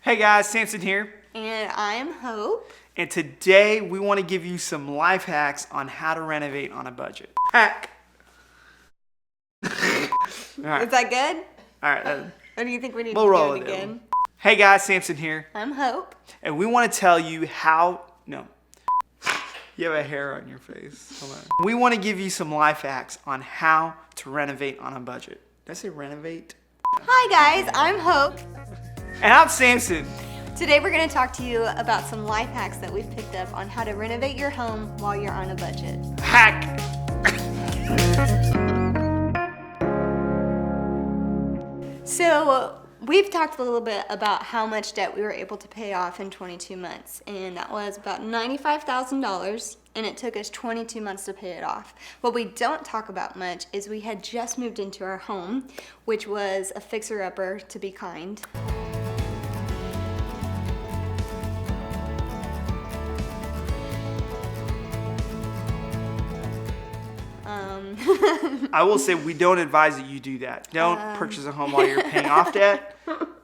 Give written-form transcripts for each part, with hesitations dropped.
Hey guys, Samson here. And I'm Hope. And today we want to give you some life hacks on how to renovate on a budget. Hack! All right. Is that good? All right. Or do you think we need We'll to roll do it it again? Hey guys, Samson here. I'm Hope. And we want to tell you how... No. You have a hair on your face. Hold on. We want to give you some life hacks on how to renovate on a budget. Did I say renovate? Hi guys, I'm Hope. And I'm Samson. Today we're going to talk to you about some life hacks that we've picked up on how to renovate your home while you're on a budget. Hack! So we've talked a little bit about how much debt we were able to pay off in 22 months, and that was about $95,000, and it took us 22 months to pay it off. What we don't talk about much is we had just moved into our home, which was a fixer-upper, to be kind. I will say we don't advise that you do that. Don't purchase a home while you're paying off debt.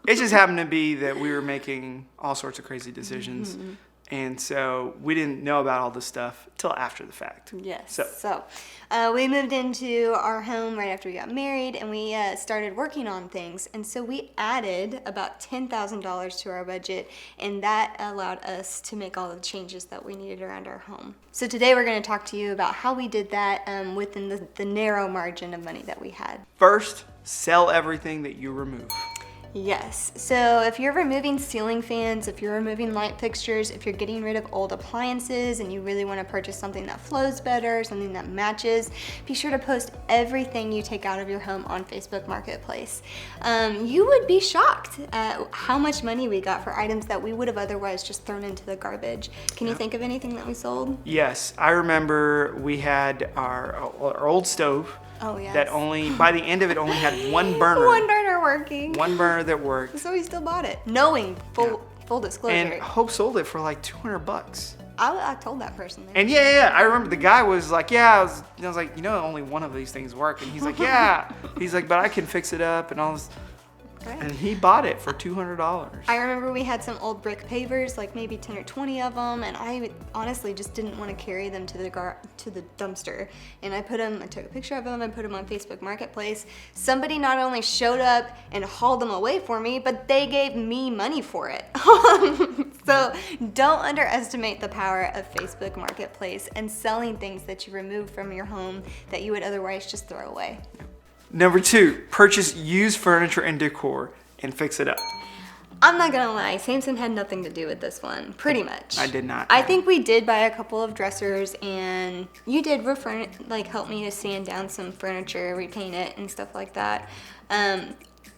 It just happened to be that we were making all sorts of crazy decisions. Mm-hmm. And so we didn't know about all this stuff till after the fact. Yes. So we moved into our home right after we got married, and we started working on things. And so we added about $10,000 to our budget, and that allowed us to make all the changes that we needed around our home. So today we're going to talk to you about how we did that within the narrow margin of money that we had. First, sell everything that you remove. Yes, so if you're removing ceiling fans, if you're removing light fixtures, if you're getting rid of old appliances and you really want to purchase something that flows better, something that matches, be sure to post everything you take out of your home on Facebook Marketplace. You would be shocked at how much money we got for items that we would have otherwise just thrown into the garbage. Can you think of anything that we sold? Yes, I remember we had our old stove. Oh, yes. That only, by the end of it, only had one burner. One burner working. One burner that worked. So we still bought it, knowing full disclosure. And Hope sold it for like $200. I told that person. And yeah, I remember the guy was like, I was like, only one of these things work. And he's like, yeah. He's like, but I can fix it up and all this. Right. And he bought it for $200. I remember we had some old brick pavers, like maybe 10 or 20 of them, and I honestly just didn't want to carry them to the dumpster. And I took a picture of them and put them on Facebook Marketplace. Somebody not only showed up and hauled them away for me, but they gave me money for it. So don't underestimate the power of Facebook Marketplace and selling things that you remove from your home that you would otherwise just throw away. Number 2, purchase used furniture and decor and fix it up. I'm not gonna lie, Samson had nothing to do with this one, pretty much. I did not. I think we did buy a couple of dressers, and you did help me to sand down some furniture, repaint it, and stuff like that.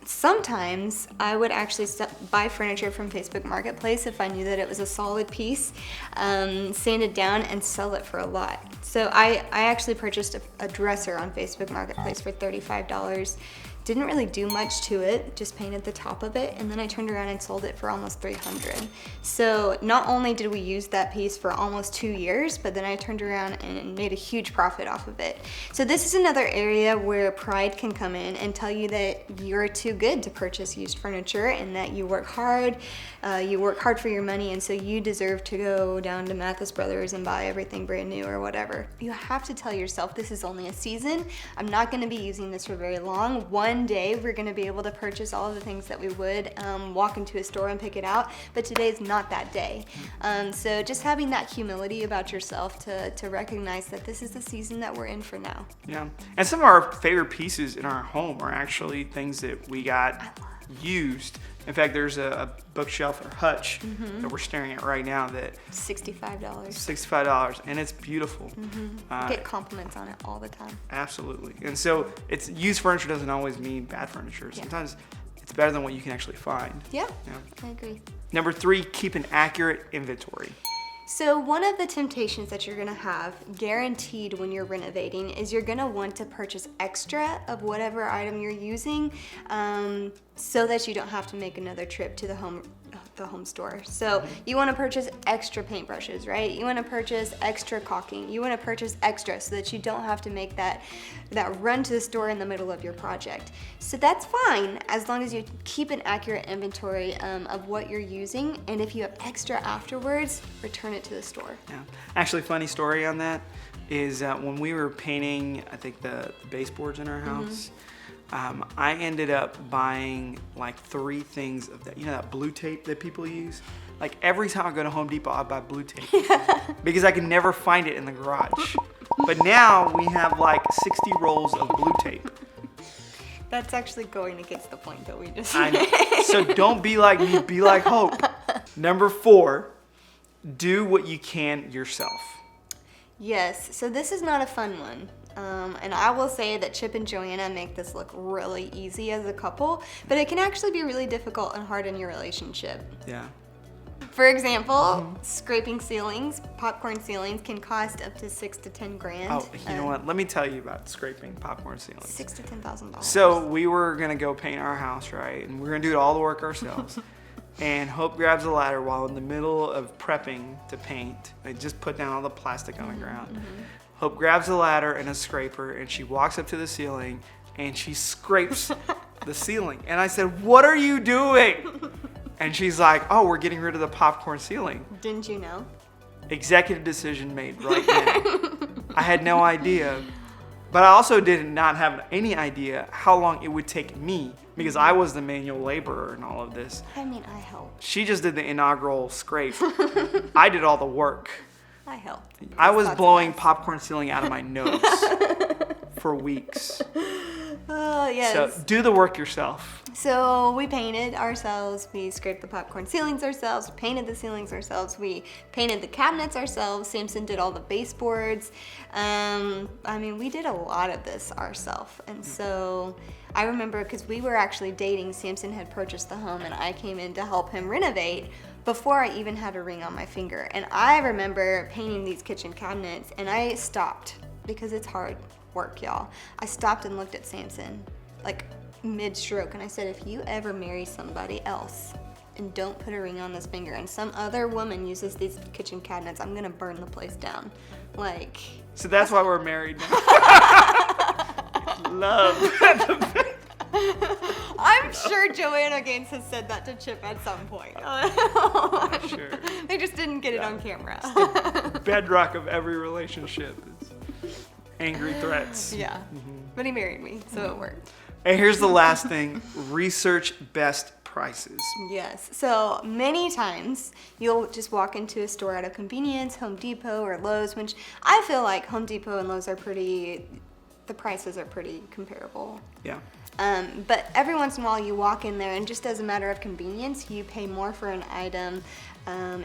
Sometimes I would actually buy furniture from Facebook Marketplace if I knew that it was a solid piece, sand it down, and sell it for a lot. So I actually purchased a dresser on Facebook Marketplace for $35. Didn't really do much to it, just painted the top of it, and then I turned around and sold it for almost $300. So not only did we use that piece for almost 2 years, but then I turned around and made a huge profit off of it. So this is another area where pride can come in and tell you that you're too good to purchase used furniture and that you work hard for your money, and so you deserve to go down to Mathis Brothers and buy everything brand new or whatever. You have to tell yourself, this is only a season. I'm not gonna be using this for very long. One day we're going to be able to purchase all of the things that we would walk into a store and pick it out, but today's not that day. So just having that humility about yourself to recognize that this is the season that we're in for now. Yeah, and some of our favorite pieces in our home are actually things that we got used. In fact, there's a bookshelf or hutch that we're staring at right now that $65, and it's beautiful. Get compliments on it all the time. Absolutely. And so it's used furniture doesn't always mean bad furniture. Sometimes it's better than what you can actually find. Yeah. I agree. Number 3, keep an accurate inventory. So one of the temptations that you're gonna have guaranteed when you're renovating is you're gonna want to purchase extra of whatever item you're using. so that you don't have to make another trip to the home store. So you want to purchase extra paintbrushes, right? You want to purchase extra caulking. You want to purchase extra so that you don't have to make that run to the store in the middle of your project. So that's fine as long as you keep an accurate inventory of what you're using, and if you have extra afterwards, return it to the store. Yeah. Actually, funny story on that is when we were painting, I think the baseboards in our house, I ended up buying like 3 things of that, that blue tape that people use. Like every time I go to Home Depot, I buy blue tape because I can never find it in the garage. But now we have like 60 rolls of blue tape. That's actually going against the point that we just made. So don't be like me, be like Hope. Number 4, do what you can yourself. Yes, so this is not a fun one. And I will say that Chip and Joanna make this look really easy as a couple, but it can actually be really difficult and hard in your relationship. Yeah. For example, scraping ceilings, popcorn ceilings can cost up to $6,000 to $10,000. Oh, you know what? Let me tell you about scraping popcorn ceilings. $6,000 to $10,000. So we were gonna go paint our house, right? And we're gonna do all the work ourselves. And Hope grabs a ladder while in the middle of prepping to paint. I just put down all the plastic on the ground. Hope grabs a ladder and a scraper, and she walks up to the ceiling and she scrapes the ceiling. And I said, "What are you doing?" And she's like, "Oh, we're getting rid of the popcorn ceiling." Didn't you know? Executive decision made right then. I had no idea. But I also did not have any idea how long it would take me, because I was the manual laborer in all of this. I mean, I helped. She just did the inaugural scrape. I did all the work. I helped. I was blowing popcorn ceiling out of my nose for weeks. Oh, yes. So do the work yourself. So we painted ourselves, we scraped the popcorn ceilings ourselves, we painted the ceilings ourselves, we painted the cabinets ourselves, Samson did all the baseboards. I mean, we did a lot of this ourselves. And so I remember, because we were actually dating, Samson had purchased the home and I came in to help him renovate before I even had a ring on my finger. And I remember painting these kitchen cabinets and I stopped because it's hard work, y'all. I stopped and looked at Samson, like mid-stroke, and I said, "If you ever marry somebody else and don't put a ring on this finger and some other woman uses these kitchen cabinets, I'm gonna burn the place down." Like. So that's why we're married now. Love. I'm sure Joanna Gaines has said that to Chip at some point. Sure. They just didn't get it on camera. Bedrock of every relationship is angry threats. Yeah. But he married me, so it worked. And here's the last thing: research best prices. Yes. So many times you'll just walk into a store out of convenience, Home Depot or Lowe's, which I feel like Home Depot and Lowe's are the prices are pretty comparable. Yeah. But every once in a while you walk in there and just as a matter of convenience, you pay more for an item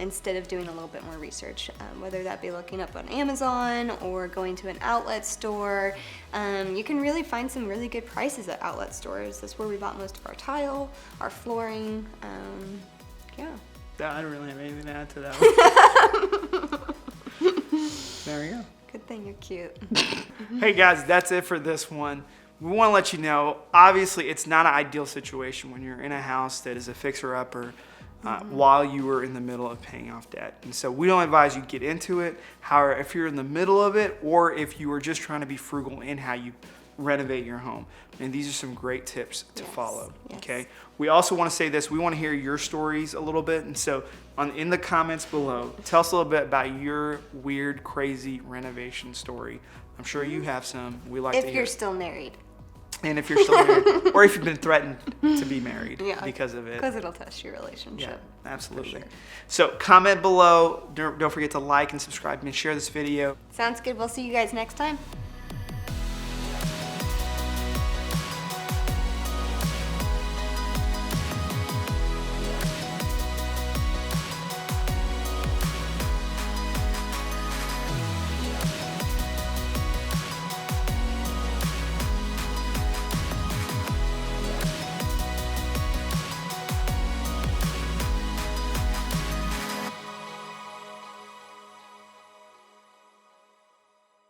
instead of doing a little bit more research, whether that be looking up on Amazon or going to an outlet store. You can really find some really good prices at outlet stores. That's where we bought most of our tile, our flooring. Yeah. I don't really have anything to add to that one. There we go. Good thing you're cute. Hey guys, that's it for this one. We want to let you know, obviously it's not an ideal situation when you're in a house that is a fixer-upper while you were in the middle of paying off debt. And so we don't advise you get into it. However, if you're in the middle of it, or if you are just trying to be frugal in how you renovate your home, and these are some great tips to follow. Yes. Okay. We also want to say this: we want to hear your stories a little bit, and so in the comments below, tell us a little bit about your weird, crazy renovation story. I'm sure you have some. We like to hear. If you're still married. And if you're still married, or if you've been threatened to be married because of it. Because it'll test your relationship. Yeah, absolutely. Sure. So comment below. Don't forget to like and subscribe and share this video. Sounds good. We'll see you guys next time.